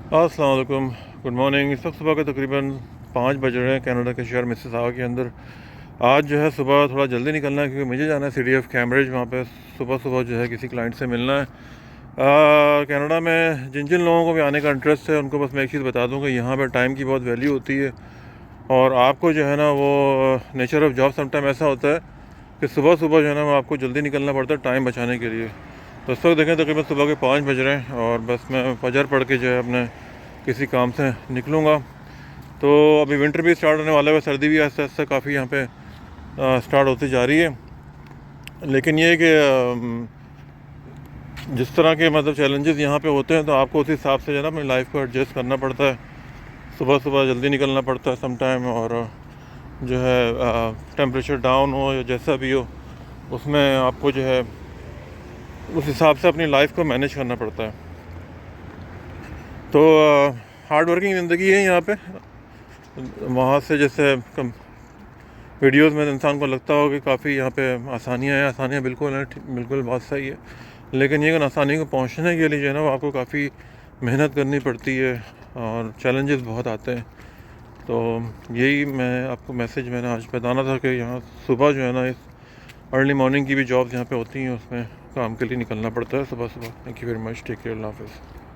अस्सलाम वालेकुम, good morning. इस वक्त सुबह के तकरीबन 5 बज रहे हैं कनाडा के शहर मिसिसागा के अंदर। आज जो है सुबह थोड़ा जल्दी निकलना है क्योंकि मुझे जाना है CDF कैम्ब्रिज। वहाँ पे सुबह सुबह जो है किसी क्लाइंट से मिलना है। कनाडा में जिन जिन लोगों को भी आने का इंटरेस्ट है उनको बस मैं एक चीज़ बता दूँ कि यहाँ पर टाइम की बहुत वैल्यू होती है। और आपको जो है ना वो नेचर ऑफ जॉब समटाइम ऐसा होता है कि सुबह सुबह जो है ना वो आपको जल्दी निकलना पड़ता है टाइम बचाने के लिए। तो इस वक्त देखें तकरीबन सुबह के 5 बज रहे हैं और बस मैं फजर पढ़ के जो है अपने किसी काम से निकलूँगा। तो अभी विंटर भी स्टार्ट होने वाला है, सर्दी भी आस्ते आस्ते काफ़ी यहाँ पे स्टार्ट होती जा रही है। लेकिन ये है कि जिस तरह के मतलब चैलेंजेस यहाँ पे होते हैं तो आपको उस हिसाब से जो है ना अपनी लाइफ को एडजस्ट करना पड़ता है। सुबह सुबह जल्दी निकलना पड़ता है सम टाइम, और जो है टेम्परेचर डाउन हो या जैसा भी हो उसमें आपको जो है उस हिसाब से अपनी लाइफ को मैनेज करना पड़ता है। तो हार्ड वर्किंग ज़िंदगी है यहाँ पे। वहाँ से जैसे वीडियोस में इंसान को लगता हो कि काफ़ी यहाँ पे आसानियाँ हैं, आसानियाँ बिल्कुल हैं, बिल्कुल बात सही है। लेकिन ये आसानी को पहुँचने के लिए जो है ना वो आपको काफ़ी मेहनत करनी पड़ती है और चैलेंजेस बहुत आते हैं। तो यही मैं आपको मैसेज मैंने आज बताना था कि यहाँ सुबह जो है ना इस अर्ली मॉर्निंग की भी जॉब्स यहाँ पे होती हैं, उसमें काम के लिए निकलना पड़ता है सुबह सुबह। Thank you very much, take care, अल्लाह हाफ़िज़।